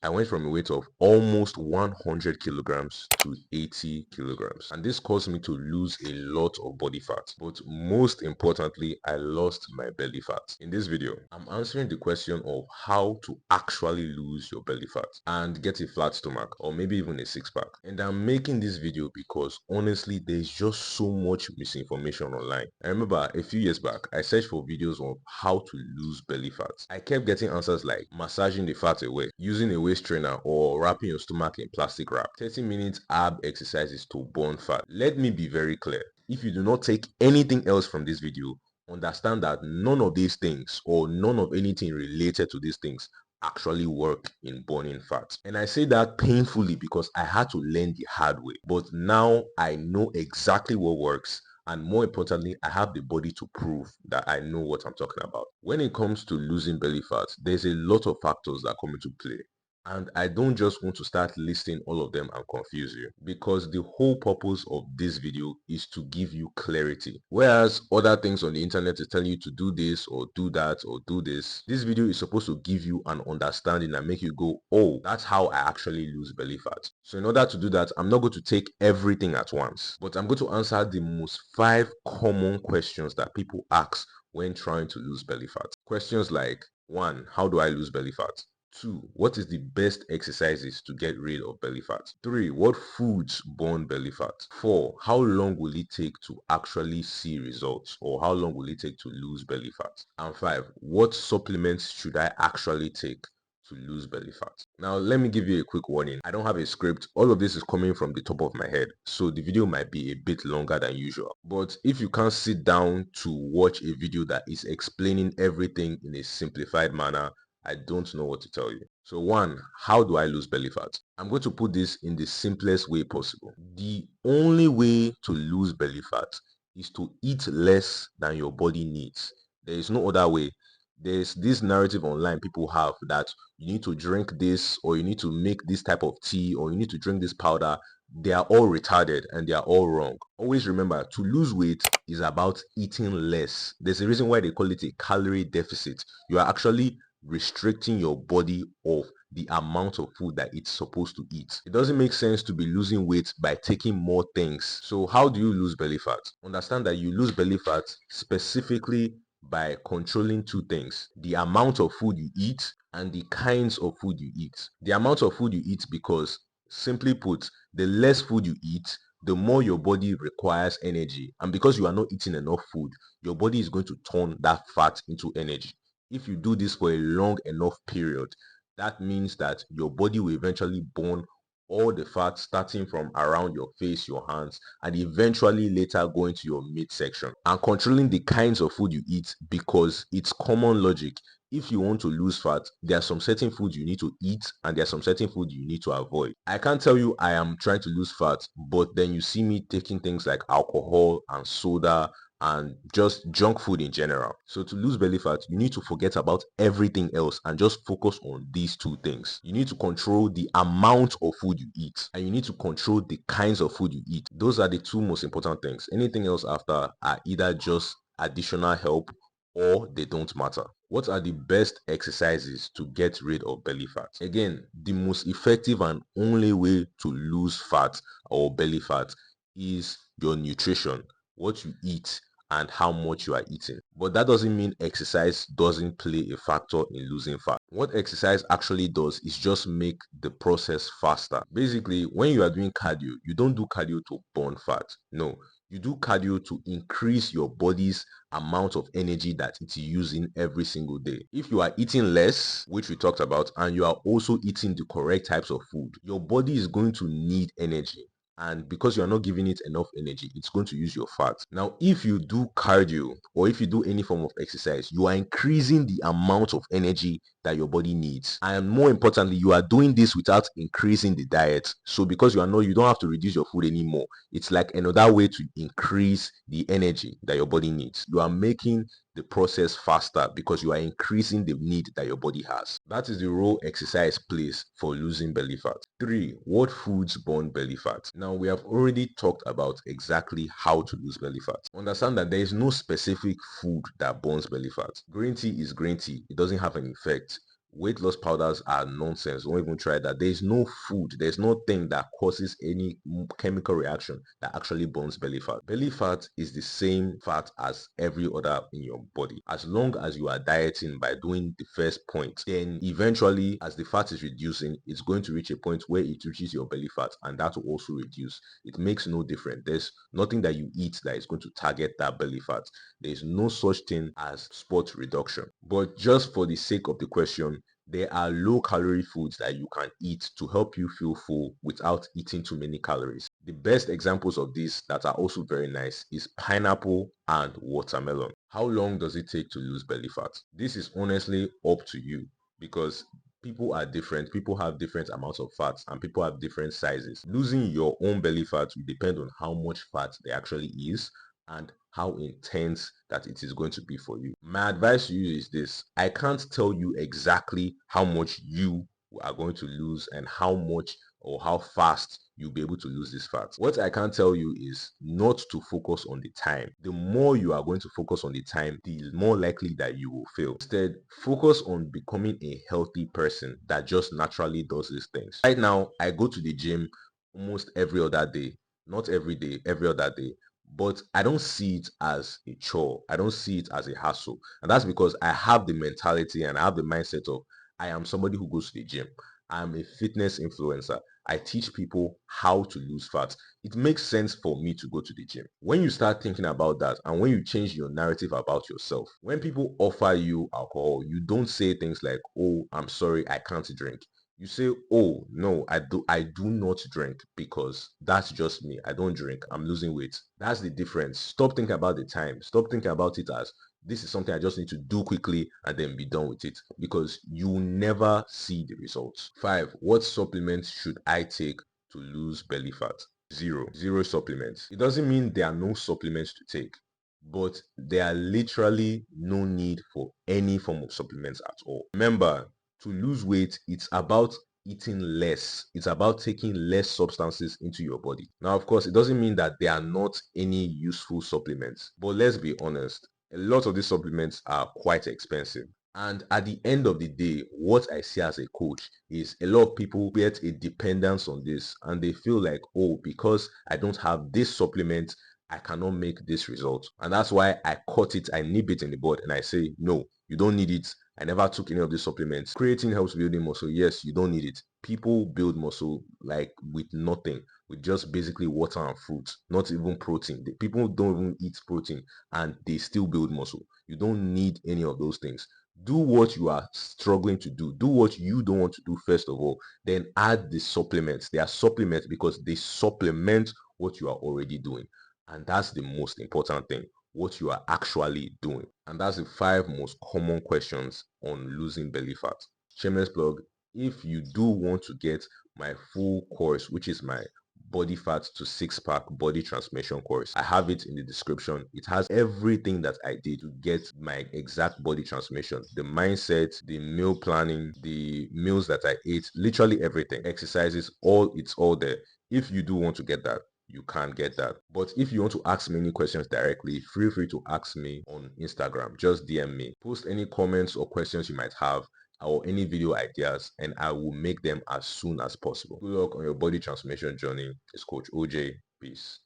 I went from a weight of almost 100 kilograms to 80 kilograms. And this caused me to lose a lot of body fat. But most importantly, I lost my belly fat. In this video, I'm answering the question of how to actually lose your belly fat and get a flat stomach or maybe even a six-pack. And I'm making this video because honestly, there's just so much misinformation online. I remember a few years back, I searched for videos on how to lose belly fat. I kept getting answers like massaging the fat away, using a waist trainer, or wrapping your stomach in plastic wrap, 30 minutes ab exercises to burn fat. Let me be very clear. If you do not take anything else from this video, understand that none of these things or none of anything related to these things actually work in burning fat. And I say that painfully because I had to learn the hard way. But now I know exactly what works, and more importantly, I have the body to prove that I know what I'm talking about. When it comes to losing belly fat, there's a lot of factors that come into play. And I don't just want to start listing all of them and confuse you, because the whole purpose of this video is to give you clarity. Whereas other things on the internet is telling you to do this or do that or do this video is supposed to give you an understanding and make you go, oh, that's how I actually lose belly fat. So in order to do that, I'm not going to take everything at once, but I'm going to answer the most 5 common questions that people ask when trying to lose belly fat. Questions like, 1, how do I lose belly fat? 2, what is the best exercises to get rid of belly fat? 3, what foods burn belly fat? 4, how long will it take to actually see results, or how long will it take to lose belly fat? And 5, what supplements should I actually take to lose belly fat? Now, let me give you a quick warning. I don't have a script. All of this is coming from the top of my head, so the video might be a bit longer than usual. But if you can't sit down to watch a video that is explaining everything in a simplified manner, I don't know what to tell you. So 1, how do I lose belly fat? I'm going to put this in the simplest way possible. The only way to lose belly fat is to eat less than your body needs. There is no other way. There's this narrative online people have that you need to drink this, or you need to make this type of tea, or you need to drink this powder. They are all retarded and they are all wrong. Always remember, to lose weight is about eating less. There's a reason why they call it a calorie deficit. You are actually restricting your body of the amount of food that it's supposed to eat. It doesn't make sense to be losing weight by taking more things. So how do you lose belly fat? Understand that you lose belly fat specifically by controlling 2 things: the amount of food you eat and the kinds of food you eat. The amount of food you eat, because simply put, the less food you eat, the more your body requires energy. And because you are not eating enough food, your body is going to turn that fat into energy. If you do this for a long enough period, that means that your body will eventually burn all the fat starting from around your face, your hands, and eventually later going to your midsection. And controlling the kinds of food you eat, because it's common logic. If you want to lose fat, there are some certain foods you need to eat and there are some certain foods you need to avoid. I can't tell you I am trying to lose fat, but then you see me taking things like alcohol and soda and just junk food in general. So to lose belly fat, you need to forget about everything else and just focus on these 2 things. You need to control the amount of food you eat, and you need to control the kinds of food you eat. Those are the 2 most important things. Anything else after are either just additional help or they don't matter. What are the best exercises to get rid of belly fat? Again, the most effective and only way to lose fat or belly fat is your nutrition, what you eat and how much you are eating. But that doesn't mean exercise doesn't play a factor in losing fat. What exercise actually does is just make the process faster. Basically, when you are doing cardio, you don't do cardio to burn fat. No, you do cardio to increase your body's amount of energy that it's using every single day. If you are eating less, which we talked about, and you are also eating the correct types of food, your body is going to need energy. And because you are not giving it enough energy, it's going to use your fat. Now, if you do cardio or if you do any form of exercise, you are increasing the amount of energy that your body needs. And more importantly, you are doing this without increasing the diet. So because you don't have to reduce your food anymore. It's like another way to increase the energy that your body needs. You are making the process faster because you are increasing the need that your body has. That is the role exercise plays for losing belly fat. 3, what foods burn belly fat? Now, we have already talked about exactly how to lose belly fat. Understand that there is no specific food that burns belly fat. Green tea is green tea. It doesn't have an effect. Weight loss powders are nonsense. Don't even try that. There's no food, there's no thing that causes any chemical reaction that actually burns belly fat. Belly fat is the same fat as every other in your body. As long as you are dieting by doing the first point, then eventually as the fat is reducing, it's going to reach a point where it reaches your belly fat, and that will also reduce. It makes no difference. There's nothing that you eat that is going to target that belly fat. There's no such thing as spot reduction. But just for the sake of the question, there are low calorie foods that you can eat to help you feel full without eating too many calories. The best examples of this that are also very nice is pineapple and watermelon. How long does it take to lose belly fat? This is honestly up to you, because people are different. People have different amounts of fats and people have different sizes. Losing your own belly fat will depend on how much fat there actually is and how intense that it is going to be for you. My advice to you is this: I can't tell you exactly how much you are going to lose and how much or how fast you'll be able to lose this fat. What I can tell you is not to focus on the time. The more you are going to focus on the time, the more likely that you will fail. Instead, focus on becoming a healthy person that just naturally does these things. Right now, I go to the gym almost every other day. Not every day, every other day. But I don't see it as a chore. I don't see it as a hassle. And that's because I have the mentality and I have the mindset of I am somebody who goes to the gym. I'm a fitness influencer. I teach people how to lose fat. It makes sense for me to go to the gym. When you start thinking about that and when you change your narrative about yourself, when people offer you alcohol, you don't say things like, oh, I'm sorry, I can't drink. You say, oh no, I do not drink because that's just me. I don't drink. I'm losing weight. That's the difference. Stop thinking about the time. Stop thinking about it as this is something I just need to do quickly and then be done with it, because you will never see the results. 5. What supplements should I take to lose belly fat? Zero supplements. It doesn't mean there are no supplements to take, but there are literally no need for any form of supplements at all. Remember, to lose weight, it's about eating less. It's about taking less substances into your body. Now, of course, it doesn't mean that there are not any useful supplements, but let's be honest, a lot of these supplements are quite expensive. And at the end of the day, what I see as a coach is a lot of people get a dependence on this and they feel like, oh, because I don't have this supplement, I cannot make this result. And that's why I cut it, I nip it in the bud, and I say, no, you don't need it. I never took any of these supplements. Creatine helps building muscle. Yes, you don't need it. People build muscle like with nothing, with just basically water and fruit, not even protein. People don't even eat protein and they still build muscle. You don't need any of those things. Do what you are struggling to do. Do what you don't want to do first of all. Then add the supplements. They are supplements because they supplement what you are already doing. And that's the most important thing, what you are actually doing. And that's the 5 most common questions on losing belly fat. Shameless plug, if you do want to get my full course, which is my body fat to six-pack body transformation course, I have it in the description. It has everything that I did to get my exact body transformation, the mindset, the meal planning, the meals that I ate, literally everything, exercises, it's all there. If you do want to get that, you can't get that. But if you want to ask me any questions directly, feel free to ask me on Instagram. Just DM me. Post any comments or questions you might have or any video ideas, and I will make them as soon as possible. Good luck on your body transformation journey. It's Coach OJ. Peace.